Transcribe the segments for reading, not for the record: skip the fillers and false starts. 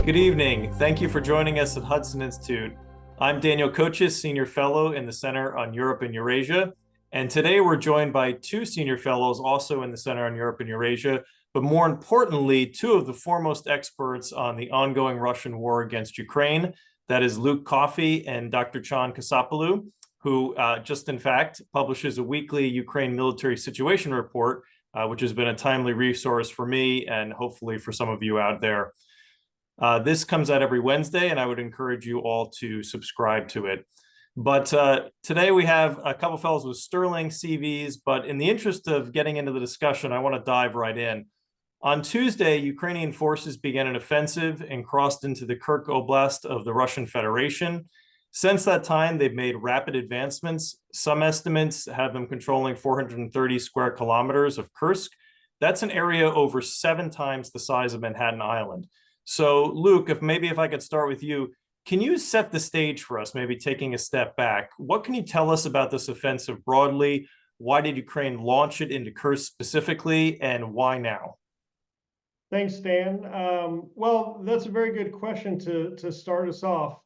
Good evening. Thank you for joining us at Hudson Institute. I'm Daniel Kochis, Senior Fellow in the Center on Europe and Eurasia. And today we're joined by two Senior Fellows also in the Center on Europe and Eurasia, but more importantly, two of the foremost experts on the ongoing Russian war against Ukraine. That is Luke Coffey and Dr. Kasapoğlu, who just in fact publishes a weekly Ukraine military situation report, which has been a timely resource for me and hopefully for some of you out there. This comes out every Wednesday, and I would encourage you all to subscribe to it. But today we have a couple fellows with sterling CVs, but in the interest of getting into the discussion, I want to dive right in. On Tuesday, Ukrainian forces began an offensive and crossed into the Kursk Oblast of the Russian Federation. Since that time, they've made rapid advancements. Some estimates have them controlling 430 square kilometers of Kursk. That's an area over 7 times the size of Manhattan Island. So, Luke, if I could start with you, can you set the stage for us, maybe taking a step back? What can you tell us about this offensive broadly? Why did Ukraine launch it into Kursk specifically, and why now? Thanks, Dan. Well, that's a very good question to start us off.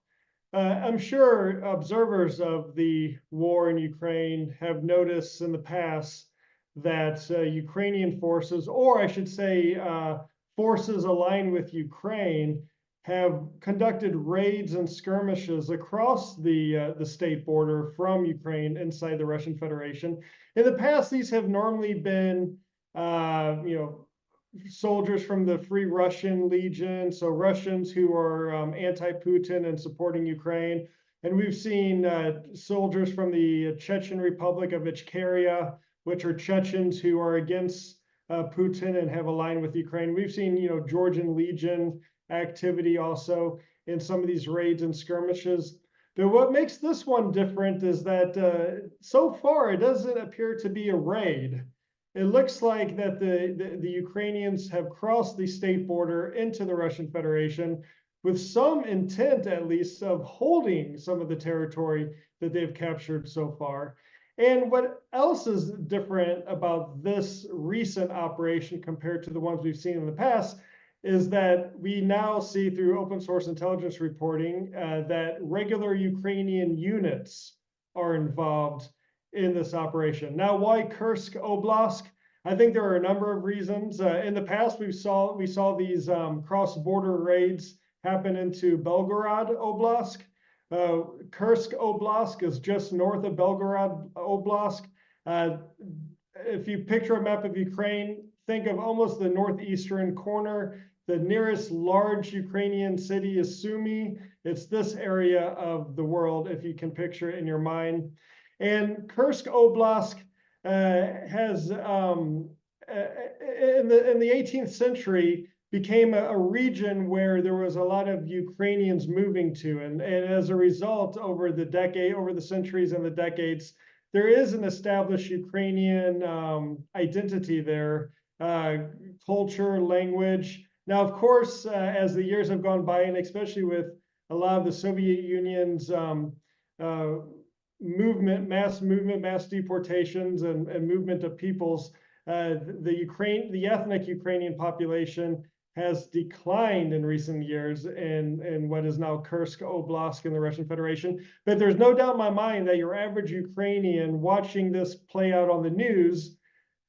I'm sure observers of the war in Ukraine have noticed in the past that Ukrainian forces, or I should say forces aligned with Ukraine, have conducted raids and skirmishes across the state border from Ukraine inside the Russian Federation. In the past, these have normally been, soldiers from the Free Russian Legion, so Russians who are anti-Putin and supporting Ukraine. And we've seen soldiers from the Chechen Republic of Ichkeria, which are Chechens who are against Putin and have aligned with Ukraine. We've seen, Georgian Legion activity also in some of these raids and skirmishes. But what makes this one different is that so far it doesn't appear to be a raid. It looks like that the Ukrainians have crossed the state border into the Russian Federation with some intent, at least, of holding some of the territory that they've captured so far. And what else is different about this recent operation compared to the ones we've seen in the past is that we now see through open source intelligence reporting that regular Ukrainian units are involved in this operation. Now, why Kursk Oblast? I think there are a number of reasons. In the past, we saw these cross-border raids happen into Belgorod Oblast. Kursk Oblast is just north of Belgorod Oblast. If you picture a map of Ukraine, think of almost the northeastern corner. The nearest large Ukrainian city is Sumy. It's this area of the world, if you can picture it in your mind. And Kursk Oblast has, in the 18th century, became a region where there was a lot of Ukrainians moving to. And as a result, over the centuries and the decades, there is an established Ukrainian identity there, culture, language. Now, of course, as the years have gone by, and especially with a lot of the Soviet Union's mass deportations and movement of peoples, the ethnic Ukrainian population has declined in recent years in what is now Kursk Oblast in the Russian Federation. But there's no doubt in my mind that your average Ukrainian watching this play out on the news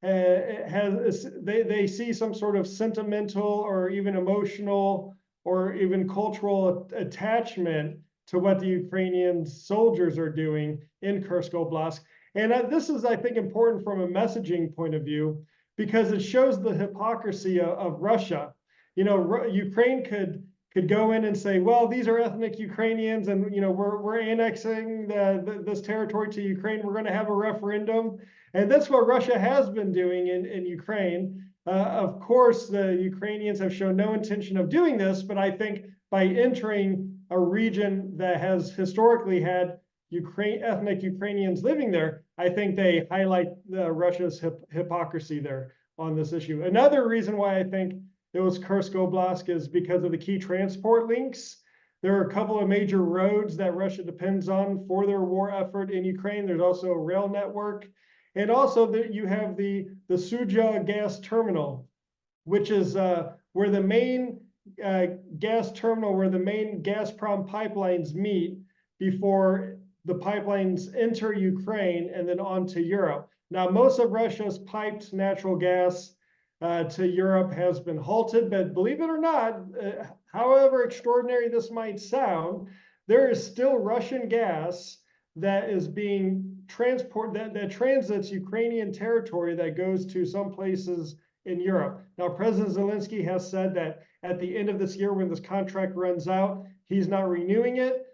they see some sort of sentimental or even emotional or even cultural attachment to what the Ukrainian soldiers are doing in Kursk Oblast. And this is, I think, important from a messaging point of view, because it shows the hypocrisy of Russia. Ukraine could go in and say, well, these are ethnic Ukrainians, and we're annexing this territory to Ukraine. We're going to have a referendum. And that's what Russia has been doing in Ukraine. Of course, the Ukrainians have shown no intention of doing this, but I think by entering a region that has historically had ethnic Ukrainians living there, I think they highlight Russia's hypocrisy there on this issue. Another reason why I think it was Kursk Oblast is because of the key transport links. There are a couple of major roads that Russia depends on for their war effort in Ukraine. There's also a rail network. And also you have the Suja gas terminal, which is where the main gas terminal where the main Gazprom pipelines meet before the pipelines enter Ukraine and then on to Europe. Now, most of Russia's piped natural gas to Europe has been halted, but believe it or not, however extraordinary this might sound, there is still Russian gas that is being transported, that transits Ukrainian territory that goes to some places in Europe. Now, President Zelensky has said that at the end of this year, when this contract runs out, he's not renewing it.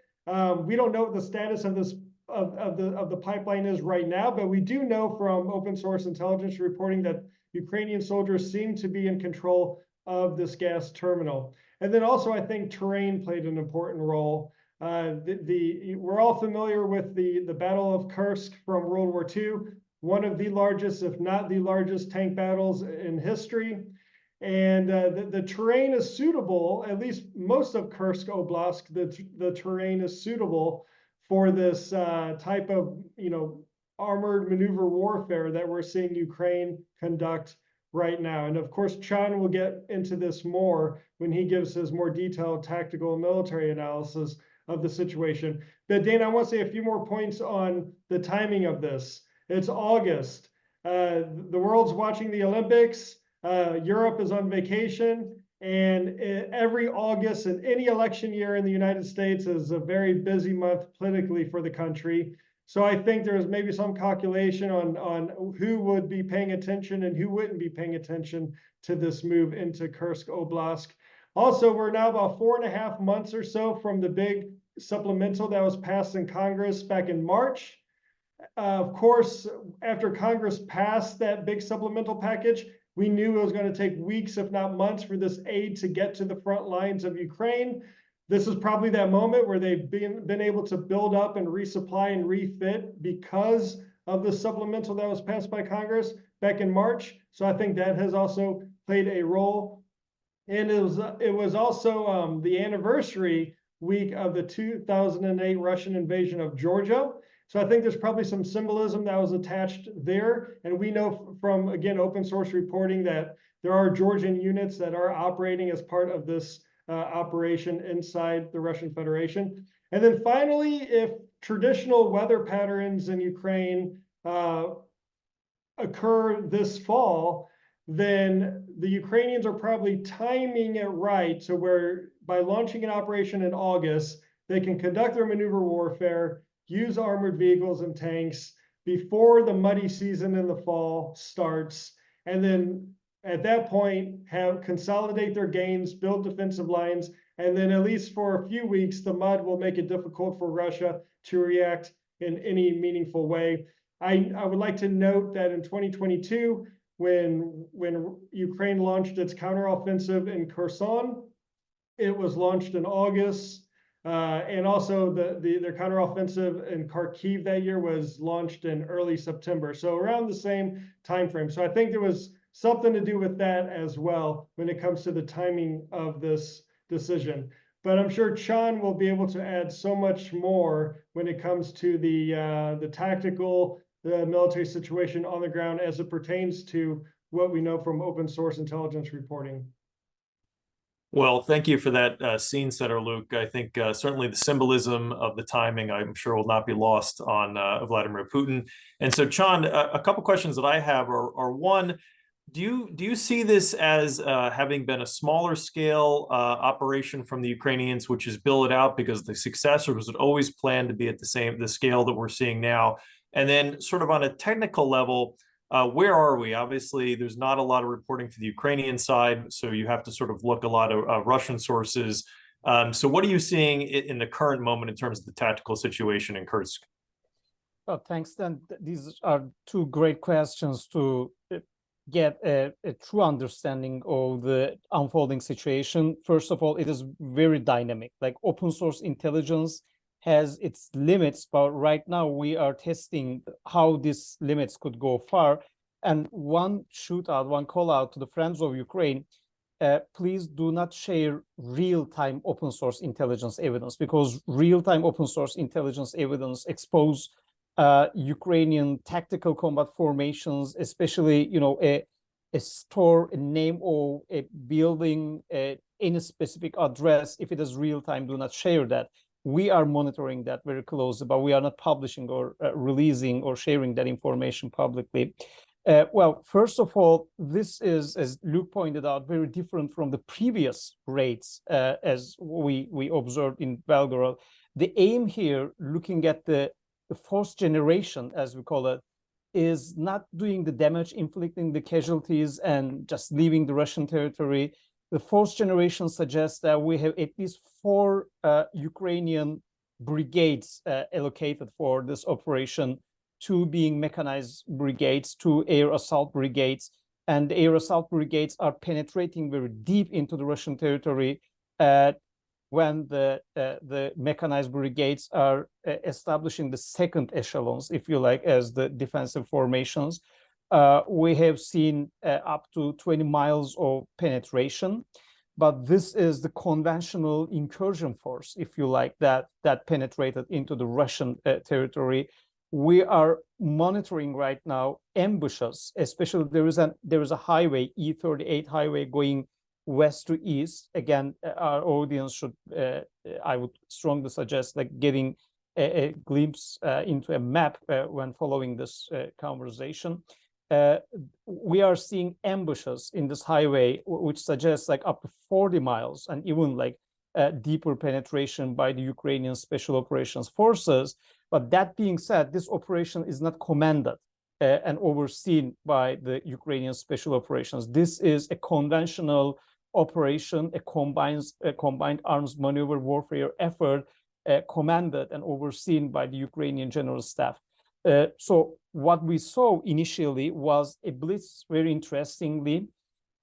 We don't know what the status of this of the pipeline is right now, but we do know from open source intelligence reporting that Ukrainian soldiers seem to be in control of this gas terminal. And then also, I think terrain played an important role. We're all familiar with the Battle of Kursk from World War II, one of the largest, if not the largest, tank battles in history. And the terrain is suitable, at least most of Kursk Oblast, the terrain is suitable for this type of, armored maneuver warfare that we're seeing Ukraine conduct right now. And of course, Chan will get into this more when he gives his more detailed tactical and military analysis of the situation. But Dana, I want to say a few more points on the timing of this. It's August. The world's watching the Olympics. Europe is on vacation. And every August in any election year in the United States is a very busy month politically for the country. So I think there's maybe some calculation on who would be paying attention and who wouldn't be paying attention to this move into Kursk Oblast. Also, we're now about 4.5 months or so from the big supplemental that was passed in Congress back in March. Of course, after Congress passed that big supplemental package, we knew it was going to take weeks, if not months, for this aid to get to the front lines of Ukraine. This is probably that moment where they've been able to build up and resupply and refit because of the supplemental that was passed by Congress back in March. So I think that has also played a role. And it was also the anniversary week of the 2008 Russian invasion of Georgia. So I think there's probably some symbolism that was attached there. And we know from, again, open source reporting that there are Georgian units that are operating as part of this operation inside the Russian Federation. And then finally, if traditional weather patterns in Ukraine occur this fall, then the Ukrainians are probably timing it right. So where by launching an operation in August, they can conduct their maneuver warfare, use armored vehicles and tanks before the muddy season in the fall starts. And then at that point, consolidate their gains, build defensive lines, and then at least for a few weeks, the mud will make it difficult for Russia to react in any meaningful way. I would like to note that in 2022, when Ukraine launched its counteroffensive in Kherson, it was launched in August, and also their counteroffensive in Kharkiv that year was launched in early September, so around the same time frame. So I think there was something to do with that as well when it comes to the timing of this decision. But I'm sure Chan will be able to add so much more when it comes to the tactical, the military situation on the ground as it pertains to what we know from open source intelligence reporting. Well, thank you for that scene setter, Luke. I think certainly the symbolism of the timing, I'm sure, will not be lost on Vladimir Putin. And so, Chan, a couple questions that I have are one, do you see this as having been a smaller scale operation from the Ukrainians, which is build it out because the success, or was it always planned to be at the scale that we're seeing now? And then sort of on a technical level, where are we? Obviously, there's not a lot of reporting to the Ukrainian side, so you have to sort of look a lot of Russian sources. So what are you seeing in the current moment in terms of the tactical situation in Kursk? Well, thanks, Dan. These are two great questions to get a true understanding of the unfolding situation. First of all, it is very dynamic. Like open source intelligence has its limits, but right now we are testing how these limits could go far. And one call out to the friends of Ukraine, please do not share real-time open source intelligence evidence, because real-time open source intelligence evidence expose Ukrainian tactical combat formations, especially, a store, a name of a building, any specific address. If it is real time, do not share that. We are monitoring that very closely, but we are not publishing or releasing or sharing that information publicly. Well, first of all, this is, as Luke pointed out, very different from the previous raids as we observed in Belgorod. The aim here, looking at the force generation, as we call it, is not doing the damage, inflicting the casualties, and just leaving the Russian territory. The force generation suggests that we have at least 4 Ukrainian brigades allocated for this operation, 2 being mechanized brigades, 2 air assault brigades, and the air assault brigades are penetrating very deep into the Russian territory when the mechanized brigades are establishing the second echelons, if you like, as the defensive formations. We have seen up to 20 miles of penetration, but this is the conventional incursion force, if you like, that penetrated into the Russian territory. We are monitoring right now ambushes, especially there is a highway, E38 highway, going west to east. Again, our audience should, I would strongly suggest, like, getting a glimpse into a map when following this conversation. We are seeing ambushes in this highway, which suggests like up to 40 miles and even like deeper penetration by the Ukrainian Special Operations Forces. But that being said, this operation is not commanded and overseen by the Ukrainian Special Operations. This is a conventional operation, a combined arms maneuver warfare effort commanded and overseen by the Ukrainian General Staff. So what we saw initially was a blitz, very interestingly,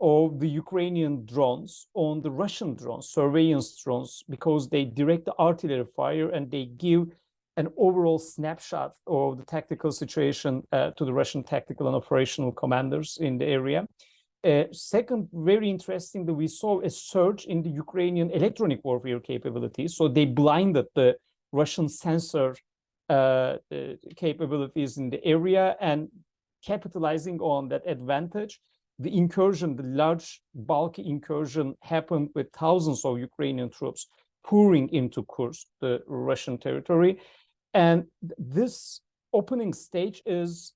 of the Ukrainian drones on the Russian drones, surveillance drones, because they direct the artillery fire and they give an overall snapshot of the tactical situation to the Russian tactical and operational commanders in the area. Second, very interestingly, we saw a surge in the Ukrainian electronic warfare capabilities. So they blinded the Russian sensor capabilities in the area, and capitalizing on that advantage, the incursion, the large bulky incursion, happened with thousands of Ukrainian troops pouring into Kursk, the Russian territory. And this opening stage is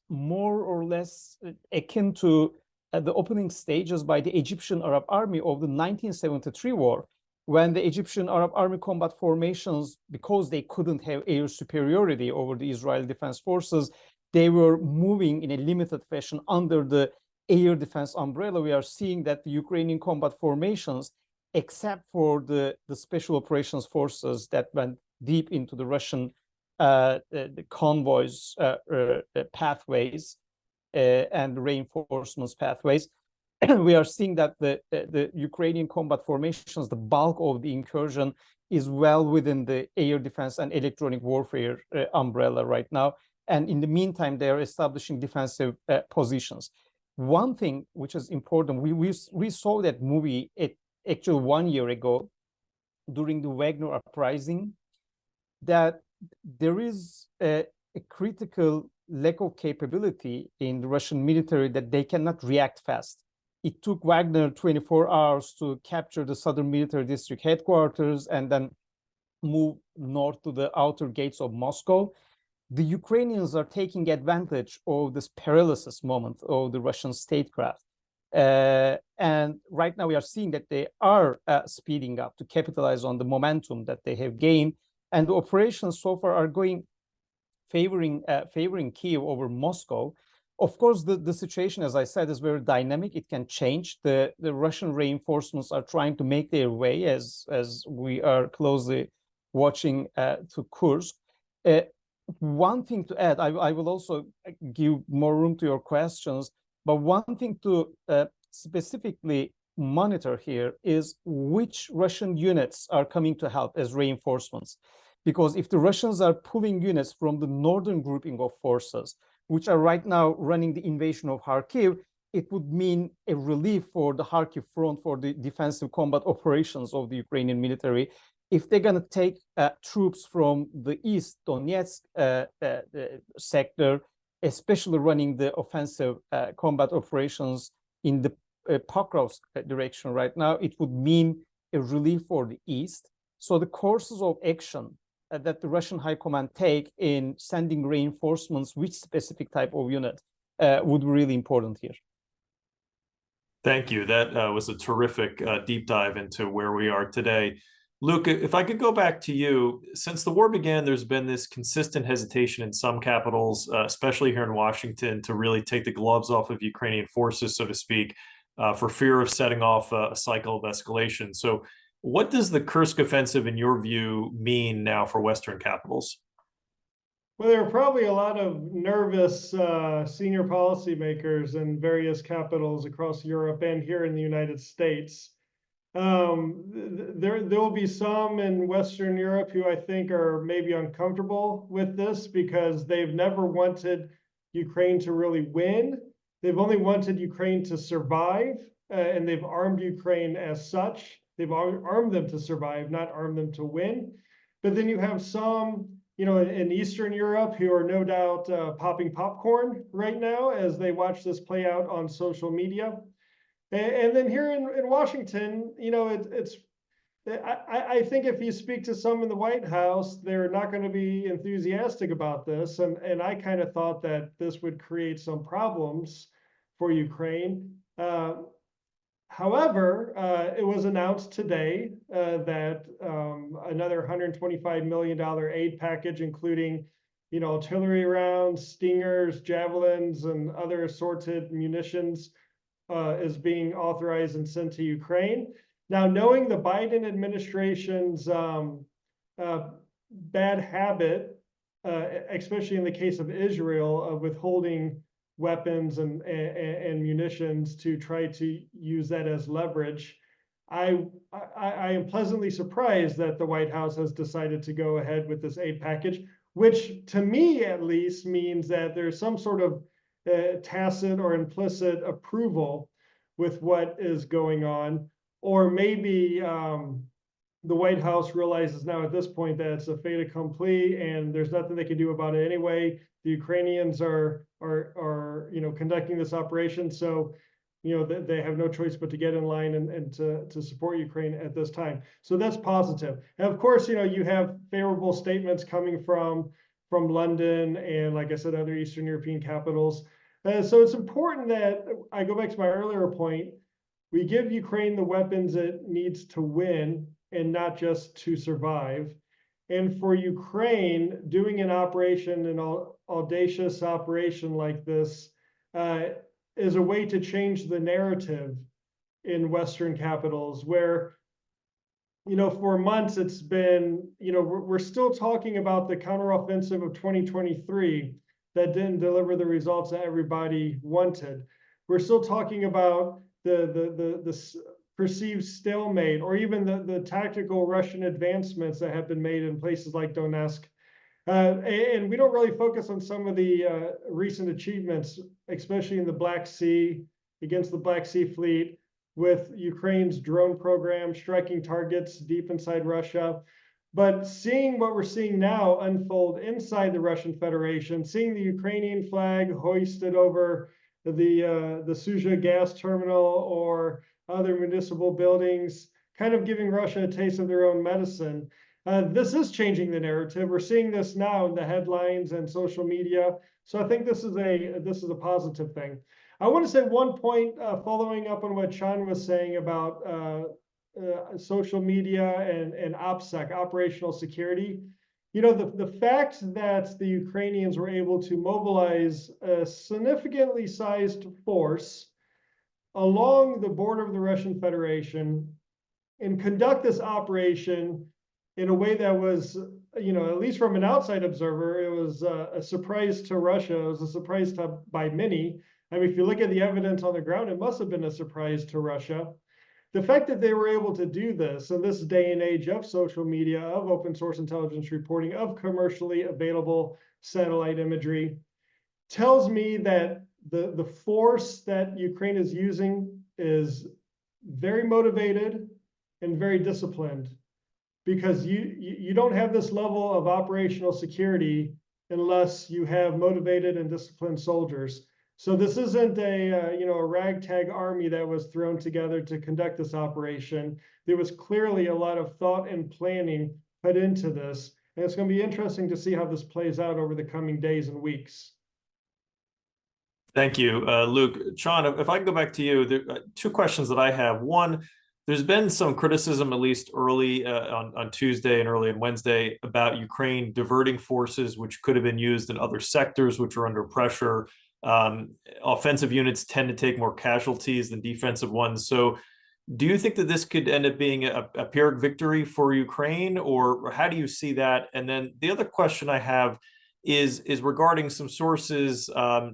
more or less akin to the opening stages by the Egyptian Arab Army of the 1973 war, when the Egyptian Arab Army combat formations, because they couldn't have air superiority over the Israeli Defense Forces, they were moving in a limited fashion under the air defense umbrella. We are seeing that the Ukrainian combat formations, except for the Special Operations Forces that went deep into the Russian the convoys pathways and reinforcements pathways, we are seeing that the Ukrainian combat formations, the bulk of the incursion, is well within the air defense and electronic warfare umbrella right now. And in the meantime, they are establishing defensive positions. One thing which is important, we saw that movie actually 1 year ago during the Wagner uprising, that there is a critical lack of capability in the Russian military, that they cannot react fast. It took Wagner 24 hours to capture the Southern Military District headquarters and then move north to the outer gates of Moscow. The Ukrainians are taking advantage of this paralysis moment of the Russian statecraft. And right now we are seeing that they are speeding up to capitalize on the momentum that they have gained. And the operations so far are going favoring Kyiv over Moscow. Of course, the situation, as I said, is very dynamic. It can change. The Russian reinforcements are trying to make their way as we are closely watching to Kursk. One thing to add, I will also give more room to your questions, but one thing to specifically monitor here is which Russian units are coming to help as reinforcements. Because if the Russians are pulling units from the northern grouping of forces, which are right now running the invasion of Kharkiv, it would mean a relief for the Kharkiv front for the defensive combat operations of the Ukrainian military. If they're going to take troops from the east Donetsk sector, especially running the offensive combat operations in the Pokrovsk direction right now, it would mean a relief for the East. So the courses of action that the Russian High Command take in sending reinforcements, which specific type of unit, would be really important here. Thank you. That was a terrific deep dive into where we are today. Luke, if I could go back to you, since the war began, there's been this consistent hesitation in some capitals, especially here in Washington, to really take the gloves off of Ukrainian forces, so to speak, for fear of setting off a cycle of escalation. So what does the Kursk offensive, in your view, mean now for Western capitals? Well, there are probably a lot of nervous senior policymakers in various capitals across Europe and here in the United States. There will be some in Western Europe who I think are maybe uncomfortable with this because they've never wanted Ukraine to really win. They've only wanted Ukraine to survive, and they've armed Ukraine as such. They've armed them to survive, not armed them to win. But then you have some, in Eastern Europe who are no doubt popping popcorn right now as they watch this play out on social media. And then here in Washington, I think if you speak to some in the White House, they're not going to be enthusiastic about this. And I kind of thought that this would create some problems for Ukraine. However, it was announced today that another $125 million aid package, including, artillery rounds, Stingers, javelins, and other assorted munitions, is being authorized and sent to Ukraine. Now, knowing the Biden administration's bad habit, especially in the case of Israel, of withholding weapons and munitions to try to use that as leverage, I am pleasantly surprised that the White House has decided to go ahead with this aid package, which to me at least means that there's some sort of tacit or implicit approval with what is going on, or maybe the White House realizes now at this point that it's a fait accompli and there's nothing they can do about it anyway. The Ukrainians are conducting this operation, so they have no choice but to get in line and to support Ukraine at this time. So that's positive. And of course, you have favorable statements coming from London and, like I said, other Eastern European capitals. So it's important that I go back to my earlier point. We give Ukraine the weapons it needs to win and not just to survive. And for Ukraine, doing an operation, an audacious operation like this, is a way to change the narrative in Western capitals where, for months it's been, we're still talking about the counteroffensive of 2023 that didn't deliver the results that everybody wanted. We're still talking about the perceived stalemate, or even the tactical Russian advancements that have been made in places like Donetsk. And we don't really focus on some of the recent achievements, especially in the Black Sea, against the Black Sea Fleet, with Ukraine's drone program striking targets deep inside Russia. But seeing what we're seeing now unfold inside the Russian Federation, seeing the Ukrainian flag hoisted over the Sudzha gas terminal or other municipal buildings, kind of giving Russia a taste of their own medicine. This is changing the narrative. We're seeing this now in the headlines and social media. So I think this is a positive thing. I want to say one point, following up on what Sean was saying about social media and OPSEC, operational security. The fact that the Ukrainians were able to mobilize a significantly sized force along the border of the Russian Federation and conduct this operation in a way that was, at least from an outside observer, it was a surprise to Russia. It was a surprise by many. I mean, if you look at the evidence on the ground, it must have been a surprise to Russia. The fact that they were able to do this in this day and age of social media, of open source intelligence reporting, of commercially available satellite imagery, tells me that the force that Ukraine is using is very motivated and very disciplined, because you don't have this level of operational security unless you have motivated and disciplined soldiers. So this isn't a ragtag army that was thrown together to conduct this operation. There was clearly a lot of thought and planning put into this. And it's going to be interesting to see how this plays out over the coming days and weeks. Thank you, Luke. Sean, if I can go back to you, there are two questions that I have. One, there's been some criticism, at least early on Tuesday and early on Wednesday, about Ukraine diverting forces, which could have been used in other sectors, which are under pressure. Offensive units tend to take more casualties than defensive ones. So do you think that this could end up being a Pyrrhic victory for Ukraine, or how do you see that? And then the other question I have is regarding some sources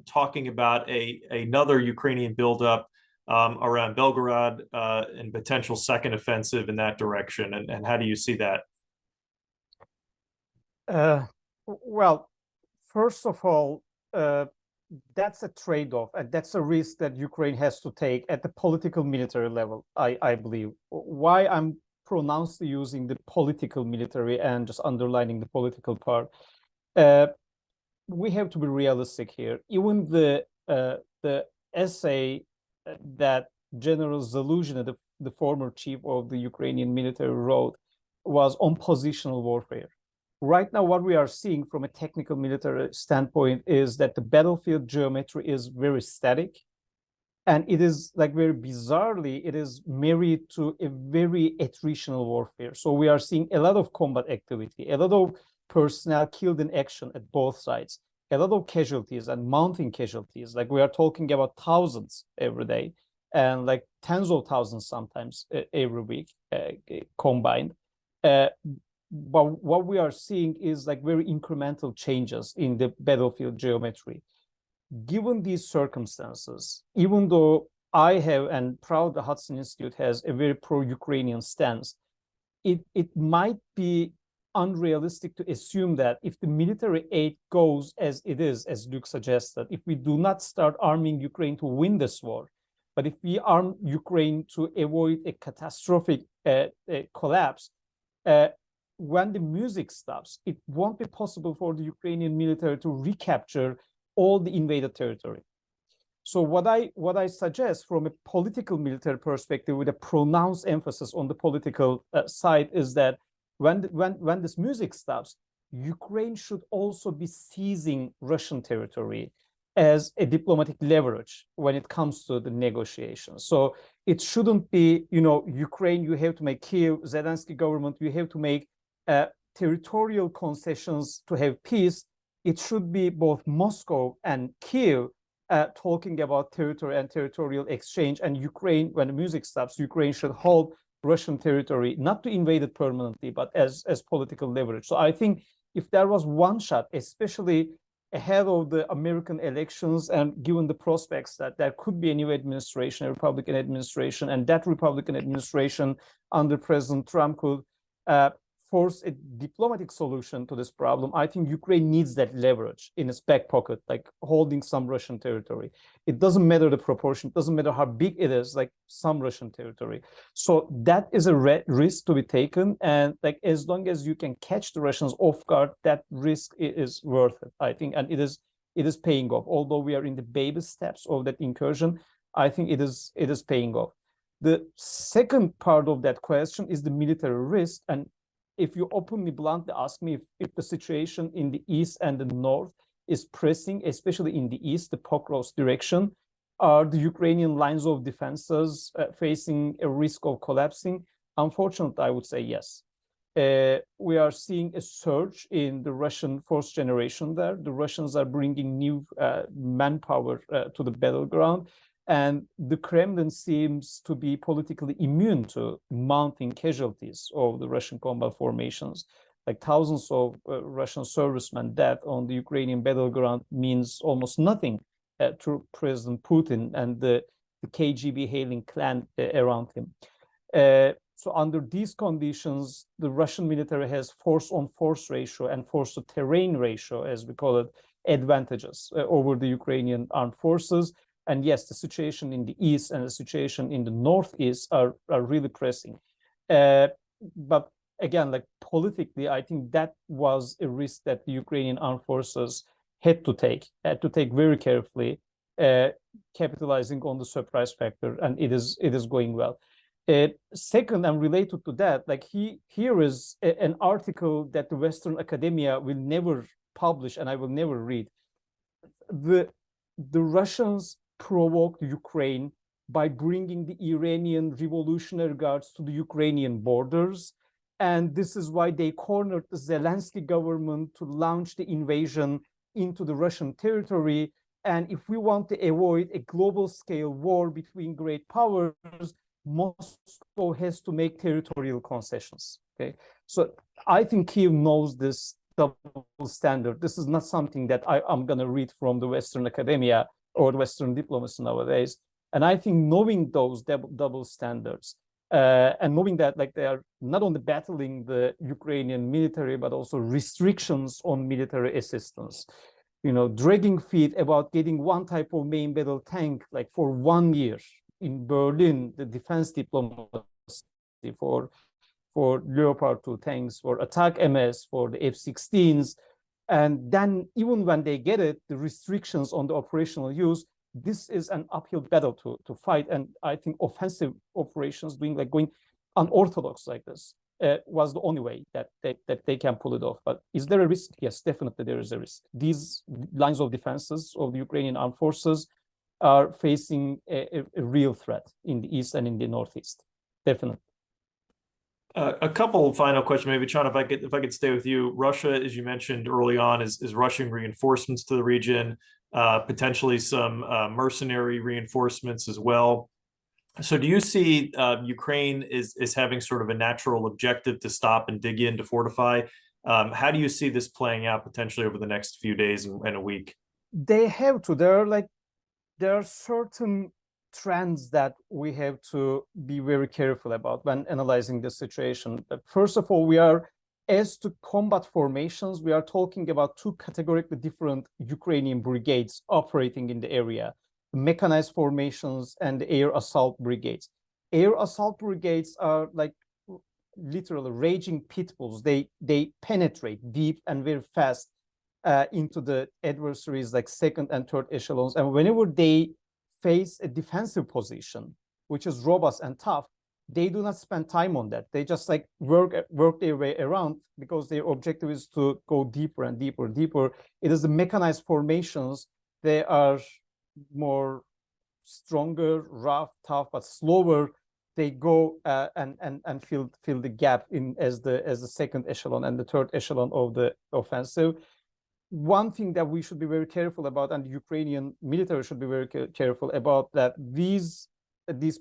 talking about another Ukrainian buildup around Belgorod and potential second offensive in that direction. And how do you see that? Well, first of all, that's a trade-off, and that's a risk that Ukraine has to take at the political military level, I believe. Why I'm pronouncedly using the political military and just underlining the political part. We have to be realistic here. Even the essay that General Zaluzhin, the former chief of the Ukrainian military, wrote was on positional warfare. Right now, what we are seeing from a technical military standpoint is that the battlefield geometry is very static. And it is like very bizarrely, it is married to a very attritional warfare. So we are seeing a lot of combat activity, a lot of personnel killed in action at both sides, a lot of casualties and mounting casualties. Like we are talking about thousands every day and like tens of thousands sometimes every week combined. But what we are seeing is like very incremental changes in the battlefield geometry. Given these circumstances, even though I have and proud the Hudson Institute has a very pro-Ukrainian stance, it might be unrealistic to assume that if the military aid goes as it is, as Luke suggested, if we do not start arming Ukraine to win this war, but if we arm Ukraine to avoid a catastrophic collapse, when the music stops, it won't be possible for the Ukrainian military to recapture all the invaded territory. So what I suggest from a political military perspective, with a pronounced emphasis on the political side, is that when this music stops, Ukraine should also be seizing Russian territory as a diplomatic leverage when it comes to the negotiations. So it shouldn't be, Ukraine, you have to make Kiev, Zelensky government, you have to make territorial concessions to have peace. It should be both Moscow and Kiev talking about territory and territorial exchange, and Ukraine, when the music stops, Ukraine should hold Russian territory, not to invade it permanently, but as political leverage. So I think if there was one shot, especially ahead of the American elections, and given the prospects that there could be a new administration, a Republican administration, and that Republican administration under President Trump could force a diplomatic solution to this problem, I think Ukraine needs that leverage in its back pocket, like holding some Russian territory. It doesn't matter the proportion, it doesn't matter how big it is, like some Russian territory. So that is a risk to be taken. And like as long as you can catch the Russians off guard, that risk is worth it, I think. And it is paying off. Although we are in the baby steps of that incursion, I think it is paying off. The second part of that question is the military risk. And if you openly, bluntly ask me if the situation in the east and the north is pressing, especially in the east, the Pokrovsk direction, are the Ukrainian lines of defenses facing a risk of collapsing? Unfortunately, I would say yes. We are seeing a surge in the Russian force generation there. The Russians are bringing new manpower to the battleground. And the Kremlin seems to be politically immune to mounting casualties of the Russian combat formations. Like thousands of Russian servicemen dead on the Ukrainian battleground means almost nothing to President Putin and the KGB hailing clan around him. So under these conditions, the Russian military has force-on-force ratio and force-to-terrain ratio, as we call it, advantages over the Ukrainian armed forces. And yes, the situation in the east and the situation in the northeast are really pressing. But again, like politically, I think that was a risk that the Ukrainian armed forces had to take very carefully. capitalizing on the surprise factor, and it is going well. Second, and related to that, like here is an article that the Western academia will never publish, and I will never read. The Russians provoked Ukraine by bringing the Iranian Revolutionary Guards to the Ukrainian borders. And this is why they cornered the Zelensky government to launch the invasion into the Russian territory. And if we want to avoid a global scale war between great powers, Moscow has to make territorial concessions. Okay, so I think Kyiv knows this double standard. This is not something that I'm going to read from the Western academia or Western diplomacy nowadays. And I think knowing those double standards and knowing that like they are not only battling the Ukrainian military, but also restrictions on military assistance, you know, dragging feet about getting one type of main battle tank like for 1 year in Berlin, the defense diplomacy for Leopard 2 tanks, for attack MS, for the F-16s. And then even when they get it, the restrictions on the operational use, this is an uphill battle to fight. And I think offensive operations going unorthodox like this was the only way that they can pull it off. But is there a risk? Yes, definitely there is a risk. These lines of defenses of the Ukrainian Armed Forces are facing a real threat in the east and in the northeast. Definitely. A couple of final questions, maybe, John, if I could stay with you. Russia, as you mentioned early on, is rushing reinforcements to the region, potentially some mercenary reinforcements as well. So do you see Ukraine is having sort of a natural objective to stop and dig in to fortify? How do you see this playing out potentially over the next few days and a week? They have to. There are certain trends that we have to be very careful about when analyzing the situation. First of all, as to combat formations, we are talking about two categorically different Ukrainian brigades operating in the area: mechanized formations and the air assault brigades. Air assault brigades are like literally raging pit bulls. They penetrate deep and very fast into the adversaries like second and third echelons. And whenever they face a defensive position, which is robust and tough, they do not spend time on that. They just like work their way around because their objective is to go deeper and deeper and deeper. It is the mechanized formations. They are more stronger, rough, tough, but slower. They go and fill the gap in as the second echelon and the third echelon of the offensive. One thing that we should be very careful about, and the Ukrainian military should be very careful about, that these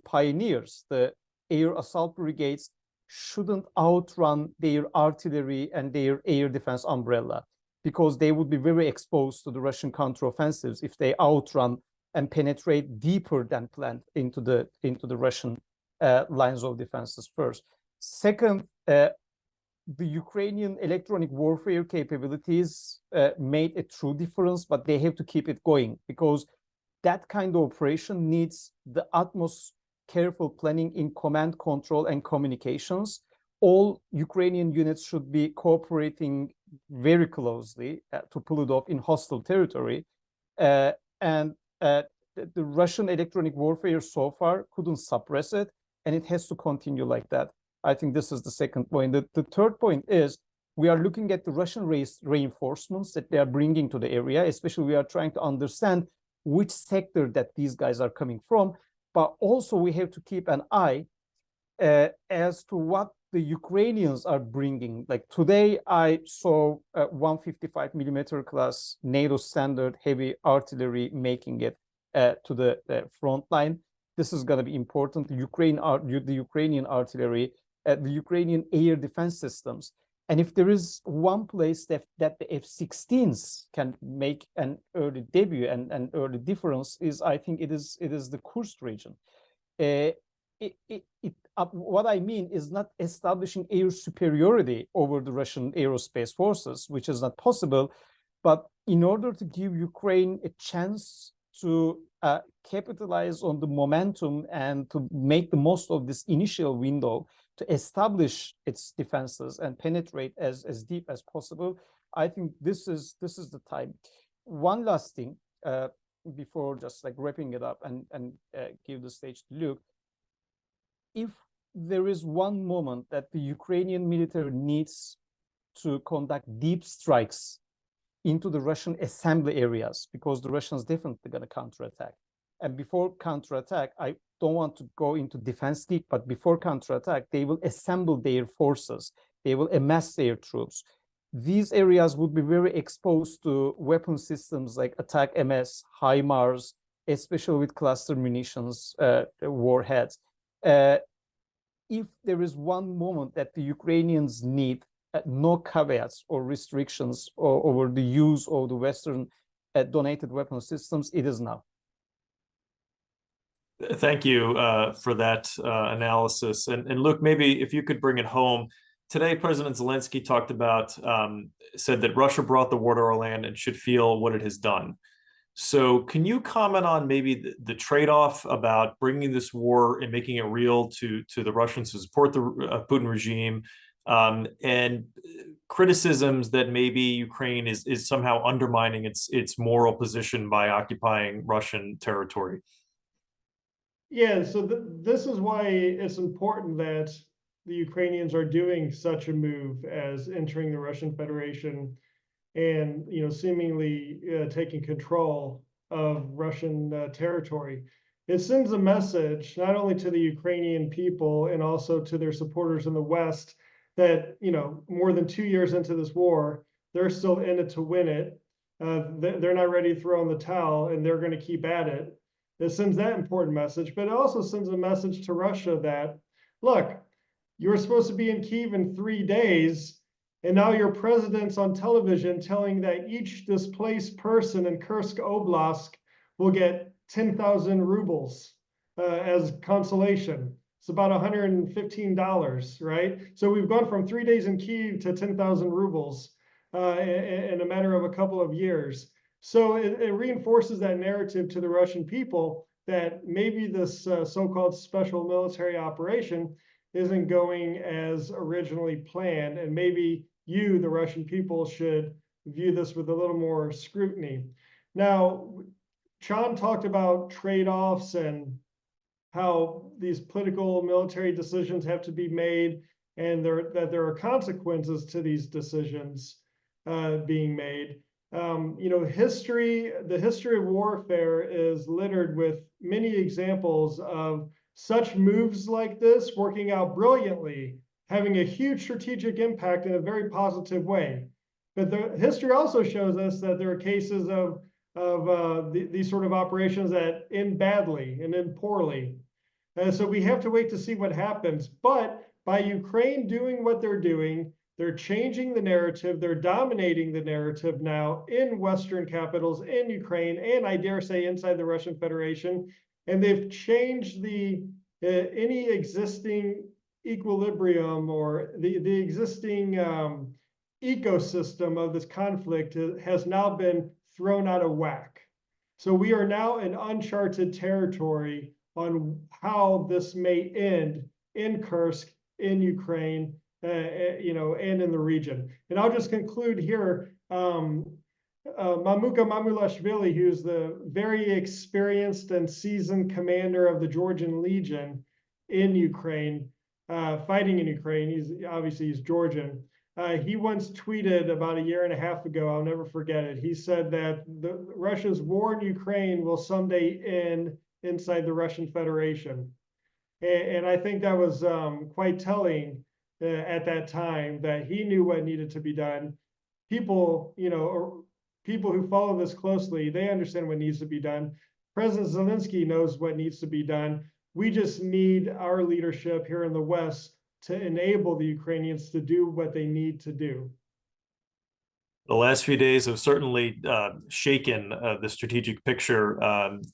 pioneers, the air assault brigades, shouldn't outrun their artillery and their air defense umbrella, because they would be very exposed to the Russian counteroffensives if they outrun and penetrate deeper than planned into the Russian lines of defenses first. Second, the Ukrainian electronic warfare capabilities made a true difference, but they have to keep it going, because that kind of operation needs the utmost careful planning in command, control, and communications. All Ukrainian units should be cooperating very closely to pull it off in hostile territory. And the Russian electronic warfare so far couldn't suppress it, and it has to continue like that. I think this is the second point. The third point is we are looking at the Russian reinforcements that they are bringing to the area. Especially, we are trying to understand which sector that these guys are coming from. But also we have to keep an eye as to what the Ukrainians are bringing. Like today, I saw 155 millimeter class NATO standard heavy artillery making it to the front line. This is going to be important. The Ukrainian artillery, the Ukrainian air defense systems. And if there is one place that the F-16s can make an early debut and an early difference, is I think it is the Kursk region. What I mean is not establishing air superiority over the Russian aerospace forces, which is not possible, but in order to give Ukraine a chance to capitalize on the momentum and to make the most of this initial window to establish its defenses and penetrate as deep as possible, I think this is the time. One last thing, before just like wrapping it up and give the stage to Luke, if there is one moment that the Ukrainian military needs to conduct deep strikes into the Russian assembly areas, because the Russians definitely going to counterattack. And before counterattack, I don't want to go into defense deep, but before counterattack, they will assemble their forces. They will amass their troops. These areas would be very exposed to weapon systems like attack MS, HIMARS, especially with cluster munitions, warheads. If there is one moment that the Ukrainians need no caveats or restrictions over the use of the Western donated weapon systems, it is now. Thank you for that analysis. And Luke, maybe if you could bring it home. Today, President Zelensky talked about, said that Russia brought the war to our land and should feel what it has done. So can you comment on maybe the trade-off about bringing this war and making it real to the Russians who support the Putin regime, and criticisms that maybe Ukraine is somehow undermining its moral position by occupying Russian territory? Yeah, so this is why it's important that the Ukrainians are doing such a move as entering the Russian Federation and, you know, seemingly taking control of Russian territory. It sends a message not only to the Ukrainian people and also to their supporters in the West that, you know, more than 2 years into this war, they're still in it to win it. They're not ready to throw in the towel, and they're going to keep at it. It sends that important message, but it also sends a message to Russia that, look, you were supposed to be in Kyiv in 3 days, and now your president's on television telling that each displaced person in Kursk Oblast will get 10,000 rubles as consolation. It's about $115, right? So we've gone from 3 days in Kyiv to 10,000 rubles in a matter of a couple of years. So it reinforces that narrative to the Russian people that maybe this so-called special military operation isn't going as originally planned, and maybe you, the Russian people, should view this with a little more scrutiny. Now, Chan talked about trade-offs and how these political military decisions have to be made, and that there are consequences to these decisions being made. You know, the history of warfare is littered with many examples of such moves like this working out brilliantly, having a huge strategic impact in a very positive way. But the history also shows us that there are cases of these sort of operations that end badly and end poorly. So we have to wait to see what happens. But by Ukraine doing what they're doing, they're changing the narrative. They're dominating the narrative now in Western capitals, in Ukraine, and I dare say inside the Russian Federation. And they've changed any existing equilibrium or the existing ecosystem of this conflict has now been thrown out of whack. So we are now in uncharted territory on how this may end in Kursk, in Ukraine, you know, and in the region. And I'll just conclude here. Mamuka Mamulashvili, who's the very experienced and seasoned commander of the Georgian Legion in Ukraine, fighting in Ukraine. He's Georgian. He once tweeted about 1.5 years ago, I'll never forget it. He said that Russia's war in Ukraine will someday end inside the Russian Federation. And I think that was quite telling at that time, that he knew what needed to be done. People, you know, people who follow this closely, they understand what needs to be done. President Zelensky knows what needs to be done. We just need our leadership here in the West to enable the Ukrainians to do what they need to do. The last few days have certainly shaken the strategic picture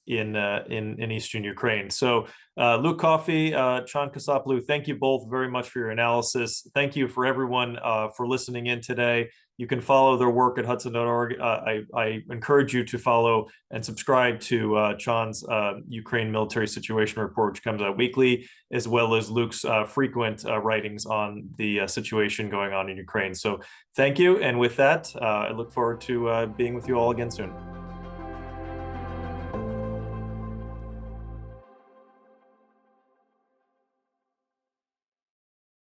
in Eastern Ukraine. So Luke Coffey, Can Kasapoğlu, thank you both very much for your analysis. Thank you for everyone for listening in today. You can follow their work at hudson.org. I encourage you to follow and subscribe to Chan's Ukraine military situation report, which comes out weekly, as well as Luke's frequent writings on the situation going on in Ukraine. So thank you. And with that, I look forward to being with you all again soon.